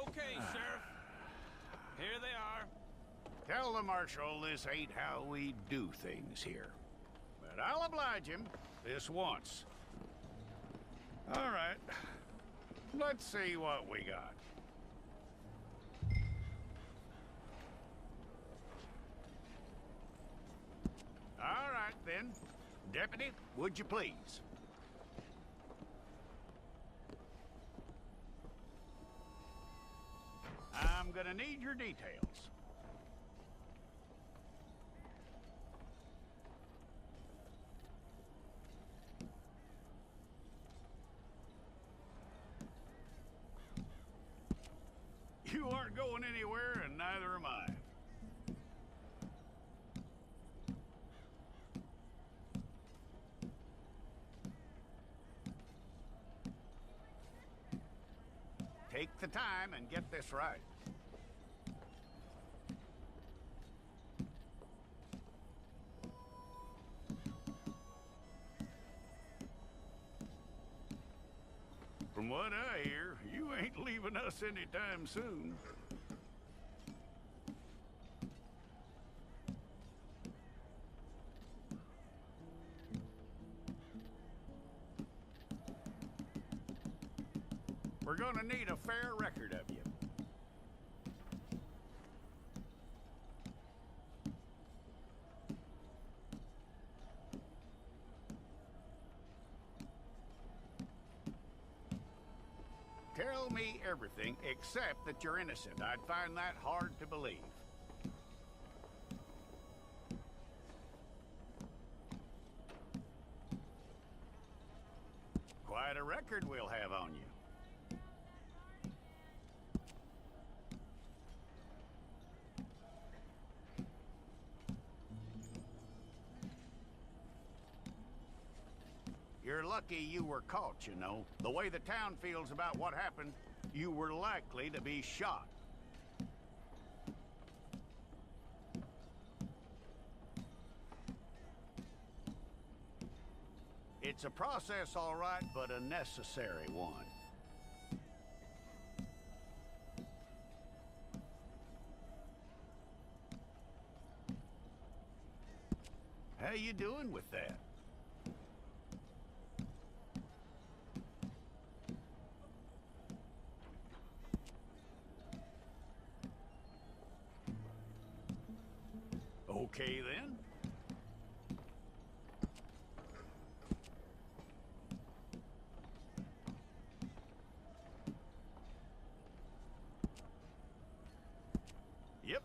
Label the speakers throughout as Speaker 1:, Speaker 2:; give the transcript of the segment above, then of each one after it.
Speaker 1: Okay, Sheriff. Here they are.
Speaker 2: Tell the Marshal this ain't how we do things here. But I'll oblige him this once. All right. Let's see what we got. All right, then. Deputy, would you please? I'm gonna need your details. You aren't going anywhere, and neither am I. Take the time and get this right. From what I hear, you ain't leaving us anytime soon. We're gonna need a fair record of you. Tell me everything except that you're innocent. I'd find that hard to believe. Quite a record we'll have on you. You're lucky you were caught, you know. The way the town feels about what happened, you were likely to be shot. It's a process, all right, but a necessary one. How you doing with that? Okay, then. Yep.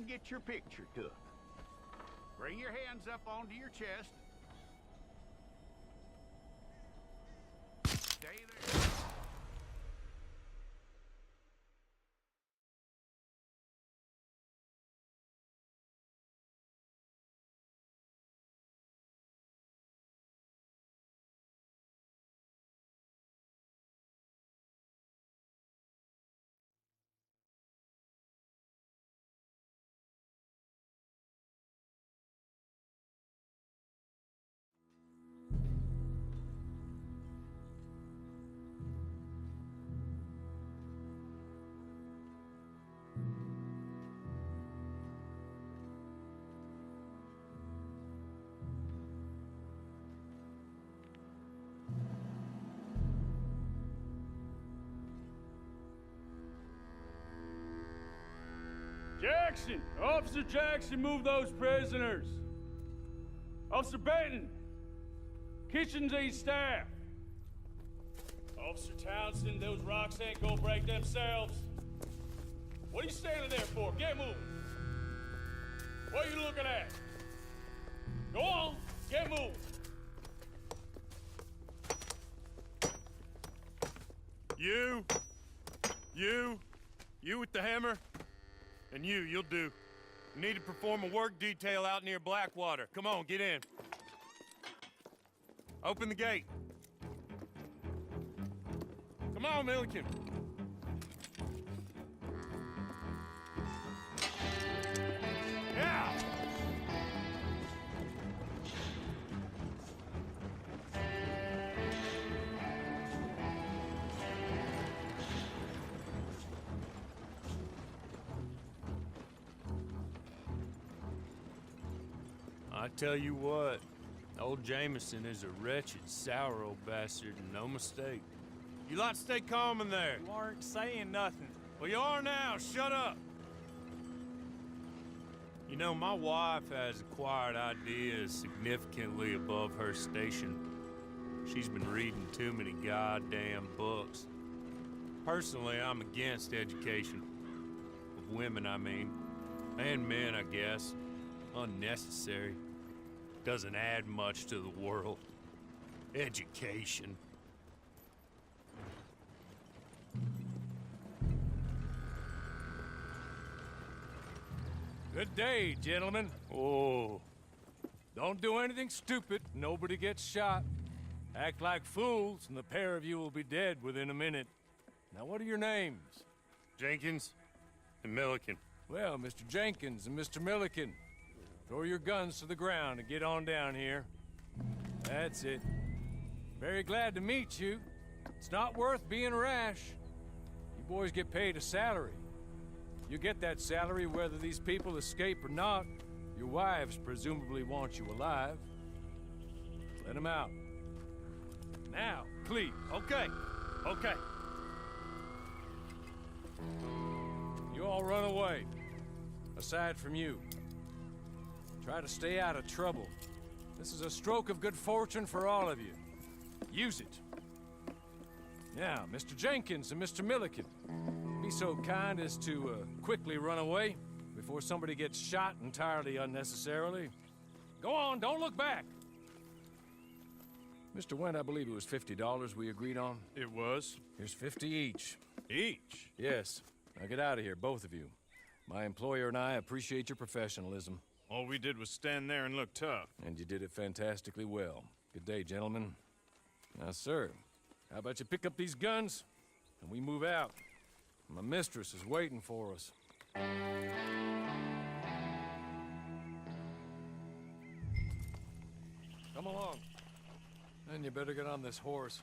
Speaker 2: and get your picture took. Bring your hands up onto your chest. Stay there.
Speaker 3: Jackson! Officer Jackson, move those prisoners! Officer Benton! Kitchens aid staff! Officer Townsend, those rocks ain't gonna break themselves. What are you standing there for? Get moving! What are you looking at? Go on, get moving!
Speaker 4: You with the hammer? And you'll do. You need to perform a work detail out near Blackwater. Come on, get in. Open the gate. Come on, Milliken. Yeah! I tell you what, old Jameson is a wretched, sour old bastard, and no mistake. You lot stay calm in there.
Speaker 1: You aren't saying nothing.
Speaker 4: Well, you are now. Shut up. You know, my wife has acquired ideas significantly above her station. She's been reading too many goddamn books. Personally, I'm against education. Of women, I mean. And men, I guess. Unnecessary. Doesn't add much to the world. Education.
Speaker 3: Good day, gentlemen.
Speaker 4: Oh.
Speaker 3: Don't do anything stupid. Nobody gets shot. Act like fools, and the pair of you will be dead within a minute. Now, what are your names?
Speaker 4: Jenkins and Milliken.
Speaker 3: Well, Mr. Jenkins and Mr. Milliken, throw your guns to the ground and get on down here. That's it. Very glad to meet you. It's not worth being rash. You boys get paid a salary. You get that salary whether these people escape or not. Your wives presumably want you alive. Let them out. Now, please.
Speaker 4: Okay. Okay.
Speaker 3: You all run away. Aside from you. Try to stay out of trouble. This is a stroke of good fortune for all of you. Use it. Now, Mr. Jenkins and Mr. Milliken, be so kind as to quickly run away before somebody gets shot entirely unnecessarily. Go on, don't look back. Mr. Wendt, I believe it was $50 we agreed on.
Speaker 4: It was.
Speaker 3: Here's 50 each.
Speaker 4: Each?
Speaker 3: Yes. Now get out of here, both of you. My employer and I appreciate your professionalism.
Speaker 4: All we did was stand there and look tough.
Speaker 3: And you did it fantastically well. Good day, gentlemen. Now, sir, how about you pick up these guns and we move out? My mistress is waiting for us. Come along. Then you better get on this horse.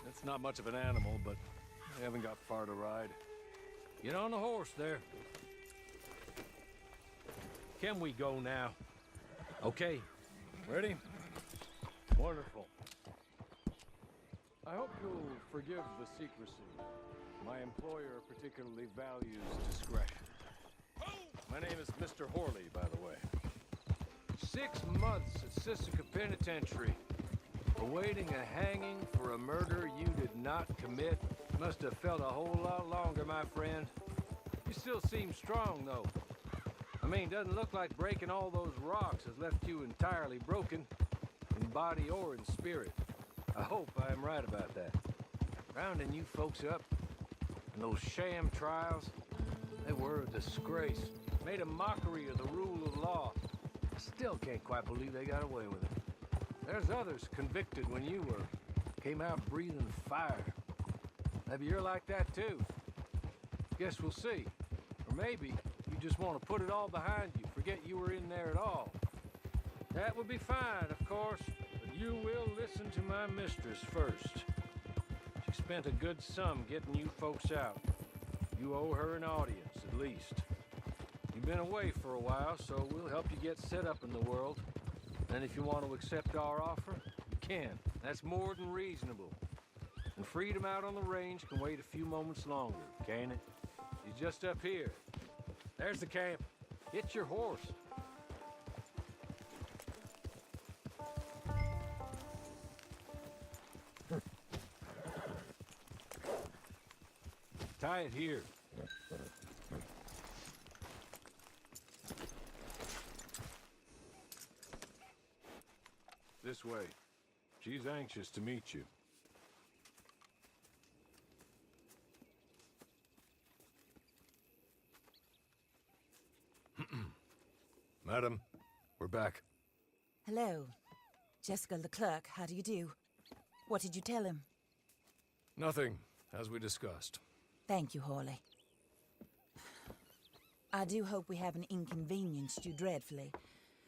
Speaker 3: It's not much of an animal, but I haven't got far to ride. Get on the horse there. Can we go now? Okay. Ready? Wonderful. I hope you'll forgive the secrecy. My employer particularly values discretion. My name is Mr. Horley, by the way. 6 months at Sisika Penitentiary, awaiting a hanging for a murder you did not commit. Must have felt a whole lot longer, my friend. You still seem strong, though. I mean, doesn't look like breaking all those rocks has left you entirely broken, in body or in spirit. I hope I am right about that. Rounding you folks up, and those sham trials, they were a disgrace. Made a mockery of the rule of law. I still can't quite believe they got away with it. There's others convicted when you were. Came out breathing fire. Maybe you're like that too. Guess we'll see. Or maybe you just want to put it all behind you, forget you were in there at all. That would be fine, of course, but you will listen to my mistress first. She spent a good sum getting you folks out. You owe her an audience, at least. You've been away for a while, so we'll help you get set up in the world. And if you want to accept our offer, you can. That's more than reasonable. And freedom out on the range can wait a few moments longer, can't it? He's just up here. There's the camp. Get your horse. Tie it here. This way. She's anxious to meet you. Madam, we're back.
Speaker 5: Hello. Jessica Leclerc, how do you do? What did you tell him?
Speaker 3: Nothing, as we discussed.
Speaker 5: Thank you, Hawley. I do hope we haven't inconvenienced you dreadfully.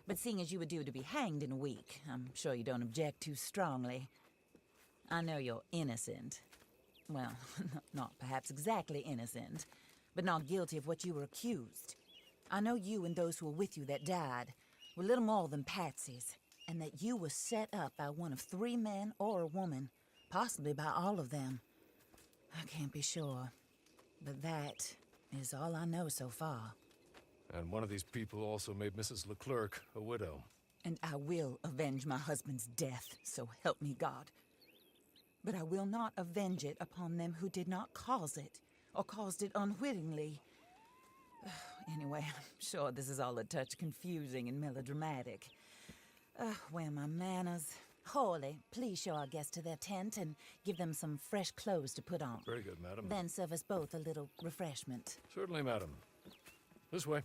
Speaker 5: But seeing as you were due to be hanged in a week, I'm sure you don't object too strongly. I know you're innocent. Well, not perhaps exactly innocent, but not guilty of what you were accused. I know you and those who were with you that died were little more than patsies, and that you were set up by one of 3 men or a woman, possibly by all of them. I can't be sure, but that is all I know so far.
Speaker 3: And one of these people also made Mrs. Leclerc a widow.
Speaker 5: And I will avenge my husband's death, so help me God. But I will not avenge it upon them who did not cause it, or caused it unwittingly. Anyway, I'm sure this is all a touch confusing and melodramatic. Where are my manners? Hawley, please show our guests to their tent and give them some fresh clothes to put on.
Speaker 3: Very good, madam.
Speaker 5: Then serve us both a little refreshment.
Speaker 3: Certainly, madam. This way.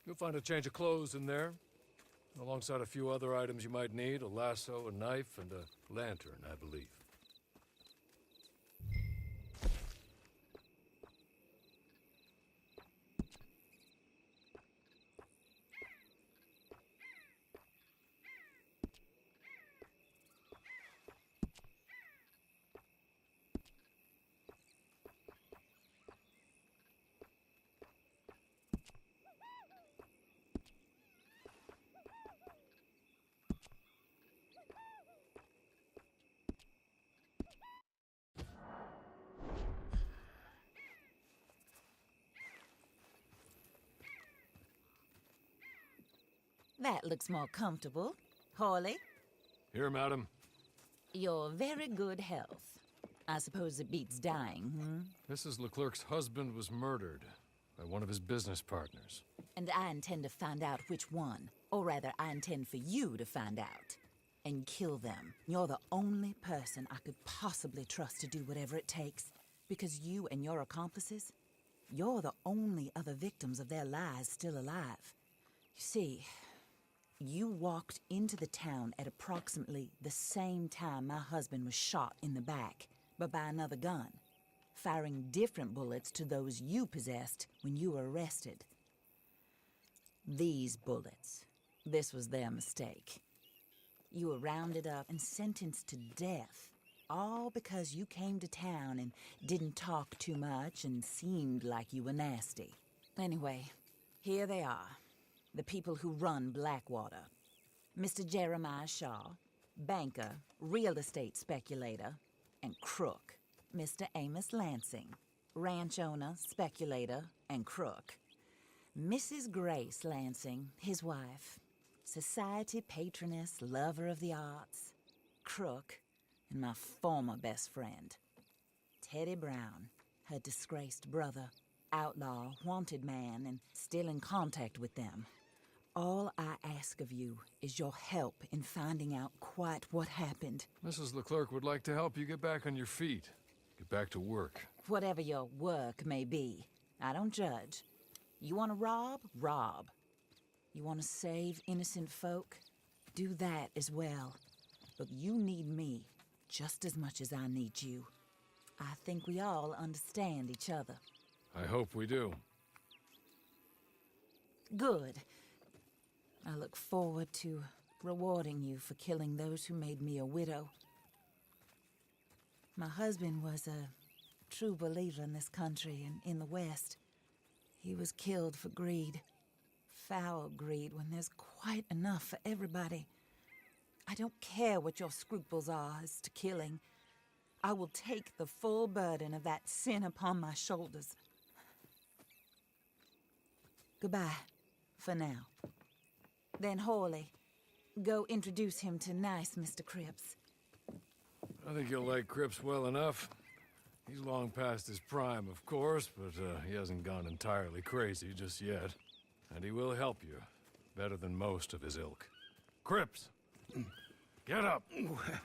Speaker 3: You'll find a change of clothes in there, alongside a few other items you might need, a lasso, a knife, and a lantern, I believe.
Speaker 5: That looks more comfortable. Hawley,
Speaker 3: Here, madam.
Speaker 5: your very good health. I suppose it beats dying,
Speaker 3: Mrs. Leclerc's husband was murdered by one of his business partners.
Speaker 5: And I intend to find out which one. Or rather, I intend for you to find out. And kill them. You're the only person I could possibly trust to do whatever it takes. Because you and your accomplices, you're the only other victims of their lies still alive. You see, you walked into the town at approximately the same time my husband was shot in the back, but by another gun, firing different bullets to those you possessed when you were arrested. These bullets, this was their mistake. You were rounded up and sentenced to death, all because you came to town and didn't talk too much and seemed like you were nasty. Anyway, here they are. The people who run Blackwater. Mr. Jeremiah Shaw, banker, real estate speculator, and crook. Mr. Amos Lansing, ranch owner, speculator, and crook. Mrs. Grace Lansing, his wife, society patroness, lover of the arts, crook, and my former best friend. Teddy Brown, her disgraced brother, outlaw, wanted man, and still in contact with them. All I ask of you is your help in finding out quite what happened.
Speaker 3: Mrs. Leclerc would like to help you get back on your feet. Get back to work.
Speaker 5: Whatever your work may be, I don't judge. You want to rob? Rob. You want to save innocent folk? Do that as well. But you need me just as much as I need you. I think we all understand each other.
Speaker 3: I hope we do.
Speaker 5: Good. I look forward to rewarding you for killing those who made me a widow. My husband was a true believer in this country and in the West. He was killed for greed. Foul greed when there's quite enough for everybody. I don't care what your scruples are as to killing. I will take the full burden of that sin upon my shoulders. Goodbye, for now. Then Hawley, go introduce him to nice Mr. Cripps.
Speaker 3: I think you'll like Cripps well enough. He's long past his prime, of course, but he hasn't gone entirely crazy just yet. And he will help you, better than most of his ilk. Cripps! Get up!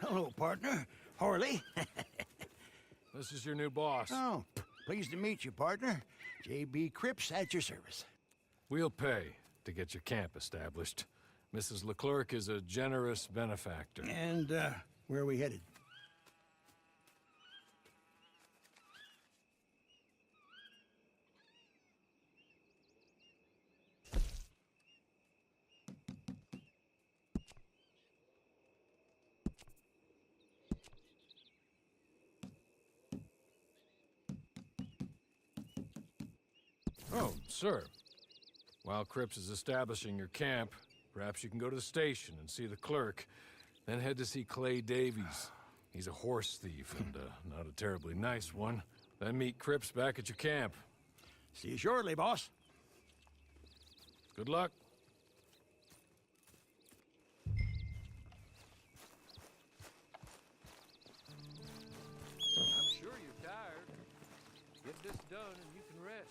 Speaker 2: Hello, partner. Harley.
Speaker 3: This is your new boss.
Speaker 2: Oh, pleased to meet you, partner. J.B. Cripps at your service.
Speaker 3: We'll pay to get your camp established. Mrs. Leclerc is a generous benefactor.
Speaker 2: And, where are we headed?
Speaker 3: Oh, sir. While Cripps is establishing your camp, perhaps you can go to the station and see the clerk, then head to see Clay Davies. He's a horse thief and not a terribly nice one. Then meet Cripps back at your camp.
Speaker 2: See you shortly, boss.
Speaker 3: Good luck. I'm sure you're tired. Get this done and you can rest.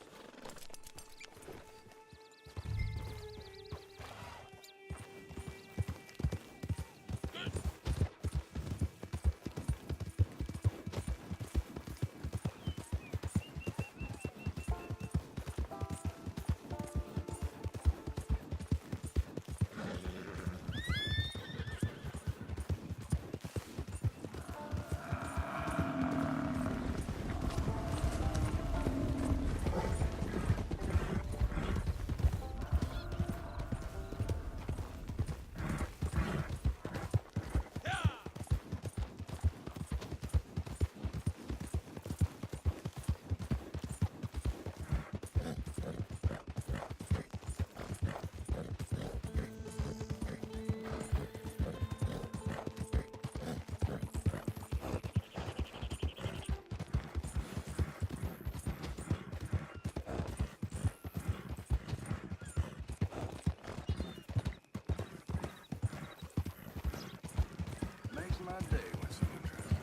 Speaker 2: Makes my day when someone tries me.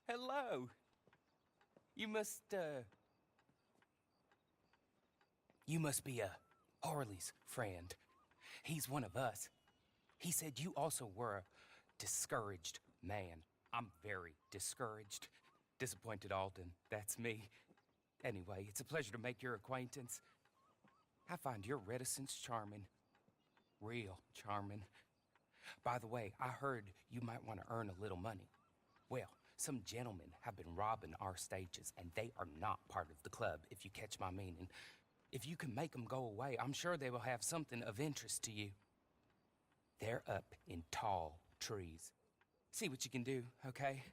Speaker 6: Hello. You must be Harley's friend. He's one of us. He said you also were a discouraged man. I'm very discouraged. Disappointed Alden, that's me. Anyway, it's a pleasure to make your acquaintance. I find your reticence charming. Real charming. By the way, I heard you might want to earn a little money. Well, Some gentlemen have been robbing our stages, and they are not part of the club, if you catch my meaning. If you can make them go away, I'm sure they will have something of interest to you. They're up in tall trees. See what you can do, okay?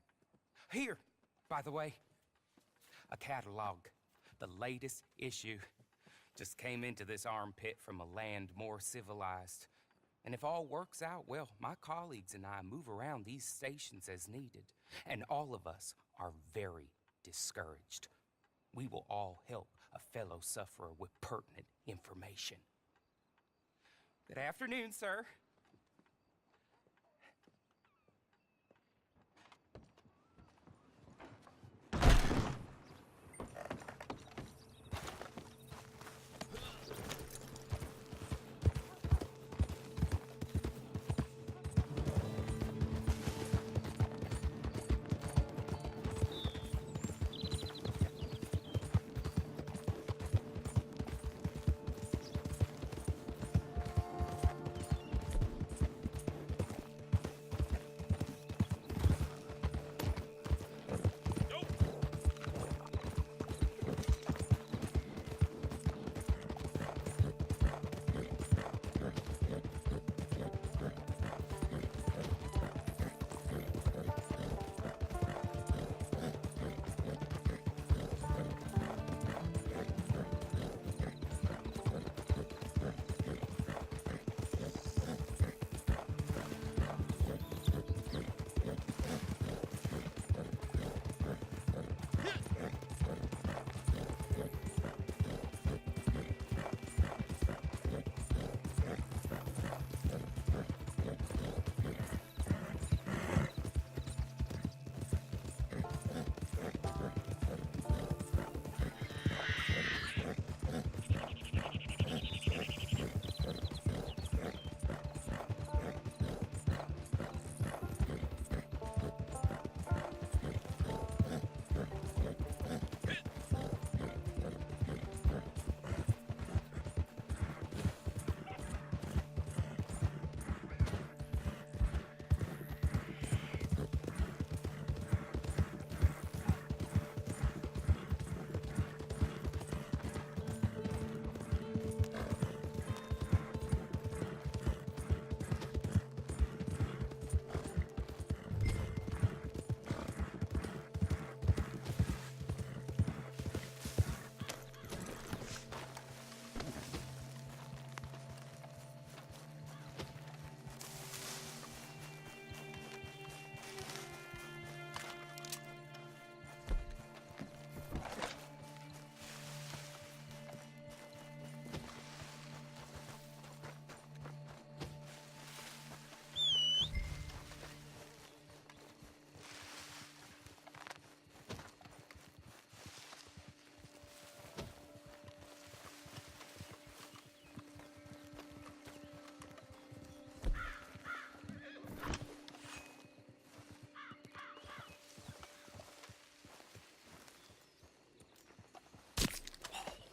Speaker 6: Here, by the way, a catalog. The latest issue. Just came into this armpit from a land more civilized. And if all works out, well, my colleagues and I move around these stations as needed. And all of us are very discouraged. We will all help a fellow sufferer with pertinent information. Good afternoon, sir.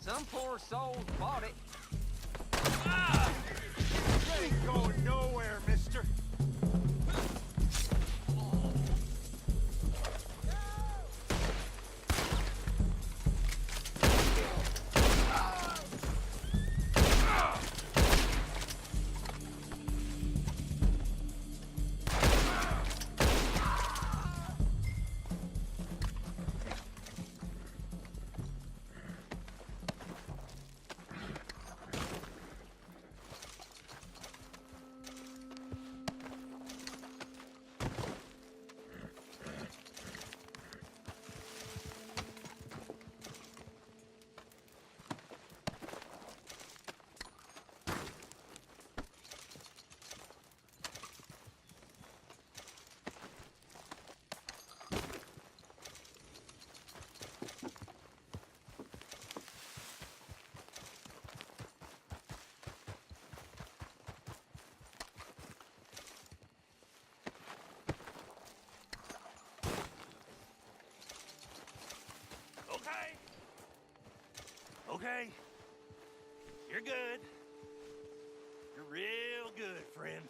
Speaker 7: Some poor souls bought it.
Speaker 2: You ain't going nowhere, mister.
Speaker 1: Okay. You're good. You're real good, friend.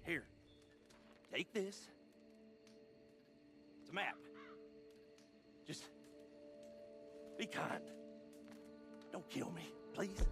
Speaker 1: Here, take this. Be kind. Don't kill me, please.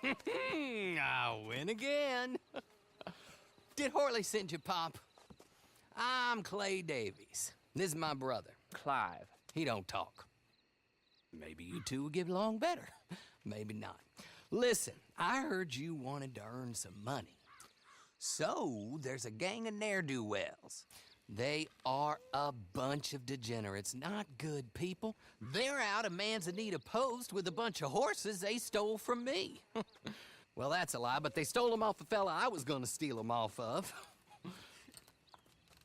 Speaker 8: I win again. Did Horley send you, Pop? I'm Clay Davies. This is my brother,
Speaker 7: Clive.
Speaker 8: He don't talk. Maybe you two will get along better. Maybe not. Listen, I heard you wanted to earn some money. So, there's a gang of ne'er-do-wells. They are a bunch of degenerates, not good people. They're out of Manzanita Post with a bunch of horses they stole from me. Well, that's a lie, but they stole them off a fella I was gonna steal them off of.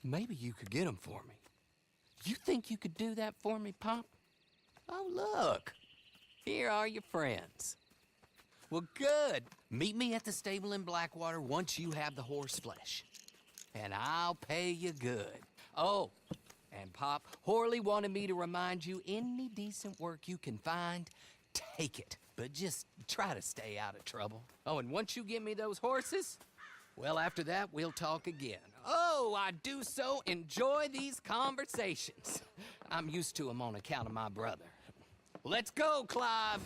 Speaker 8: Maybe you could get them for me. You think you could do that for me, Pop? Oh, look. Here are your friends. Well, good. Meet me at the stable in Blackwater once you have the horse flesh. And I'll pay you good. Oh, and Pop, Horley wanted me to remind you, any decent work you can find, take it. But just try to stay out of trouble. Oh, and once you give me those horses, well, after that, we'll talk again. Oh, I do so enjoy these conversations. I'm used to them on account of my brother. Let's go, Clive.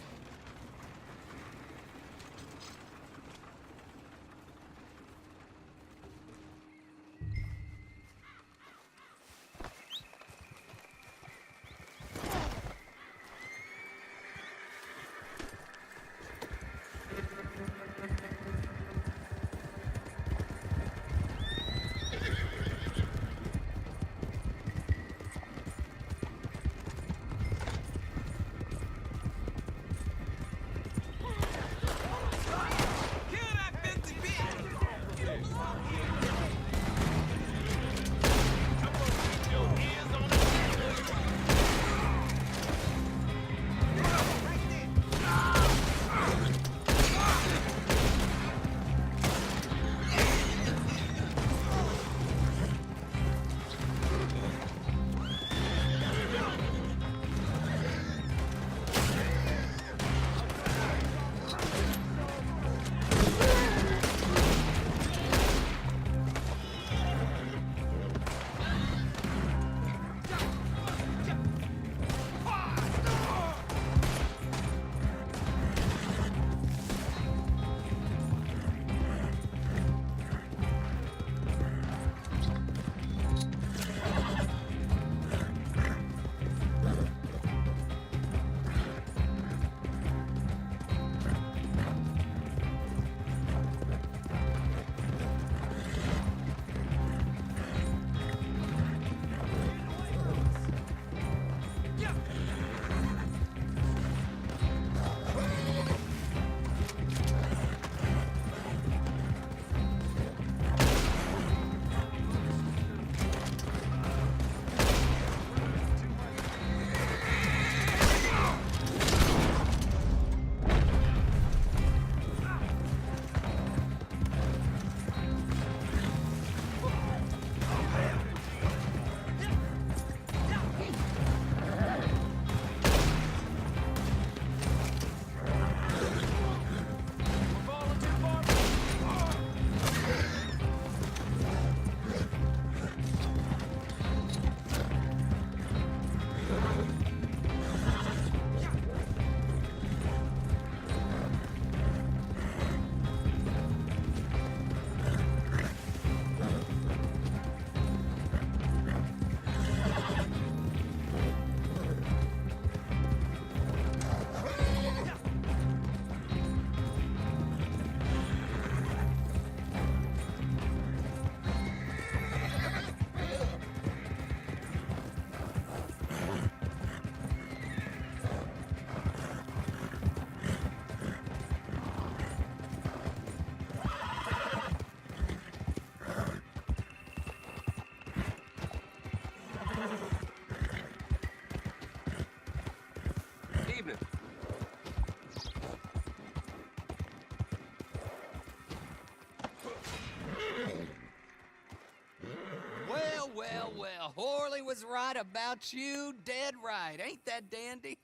Speaker 8: Oh, well, Horley was right about you, dead right. Ain't that dandy?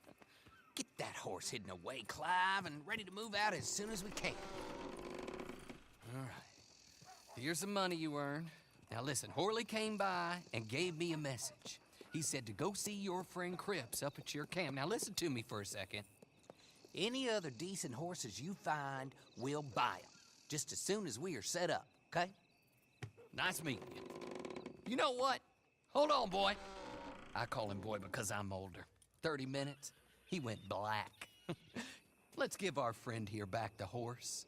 Speaker 8: Get that horse hidden away, Clive, and ready to move out as soon as we can. All right. Here's the money you earned. Now listen, Horley came by and gave me a message. He said to go see your friend Cripps up at your camp. Now listen to me for a second. Any other decent horses you find, we'll buy them. Just as soon as we are set up, okay? Nice meeting you. You know what? Hold on, boy. I call him boy because I'm older. 30 minutes, he went black. Let's give our friend here back the horse.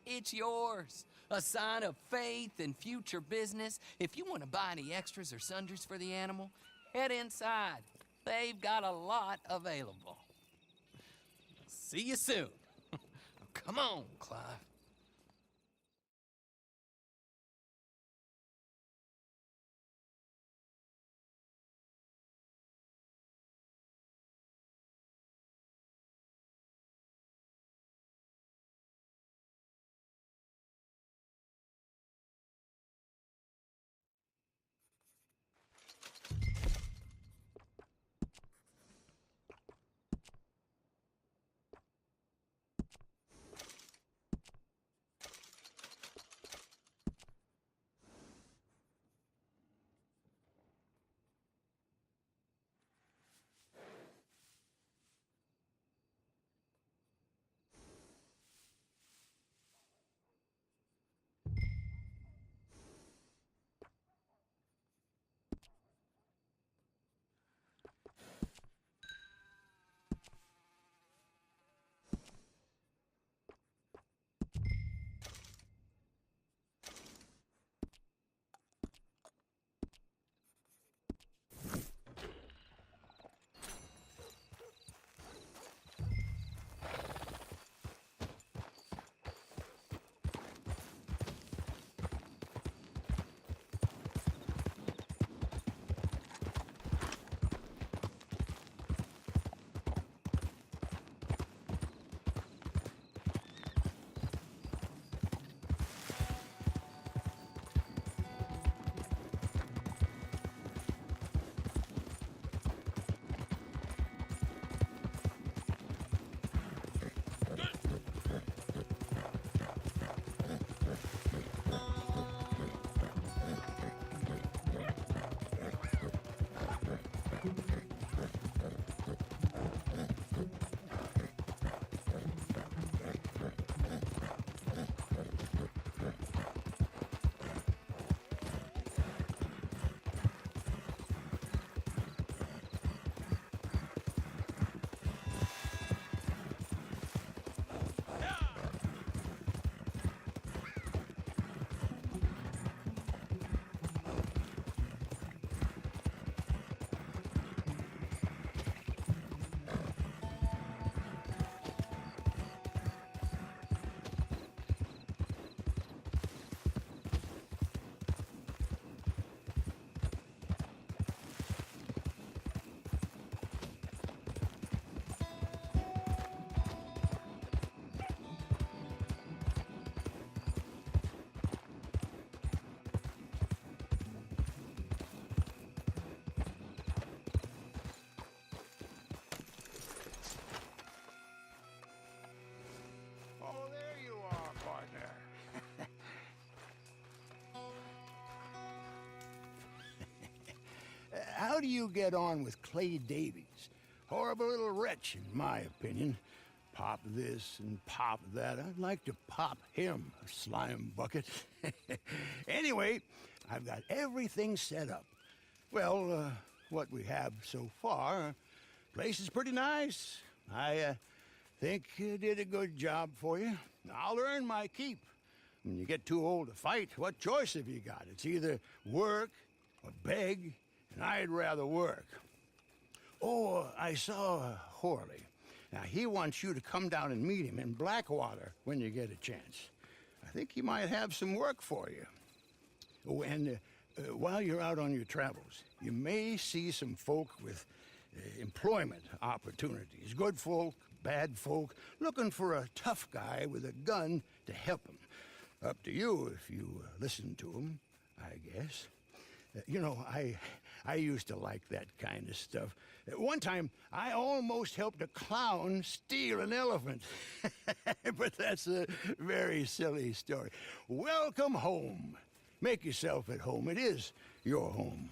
Speaker 8: It's yours. A sign of faith and future business. If you want to buy any extras or sundries for the animal, head inside. They've got a lot available. See you soon. Come on, Clive.
Speaker 2: How do you get on with Clay Davies? Horrible little wretch, in my opinion. Pop this and pop that. I'd like to pop him, a slime bucket. Anyway, I've got everything set up. Well, what we have so far, place is pretty nice. I think you did a good job for you. I'll earn my keep. When you get too old to fight, what choice have you got? It's either work or beg, and I'd rather work. Oh, I saw Horley. Now, he wants you to come down and meet him in Blackwater when you get a chance. I think he might have some work for you. Oh, and while you're out on your travels, you may see some folk with employment opportunities. Good folk, bad folk, looking for a tough guy with a gun to help them. Up to you if you listen to them, I guess.
Speaker 9: You know, I used to like that kind of stuff. One time, I almost helped a clown steal an elephant. But that's a very silly story. Welcome home. Make yourself at home. It is your home.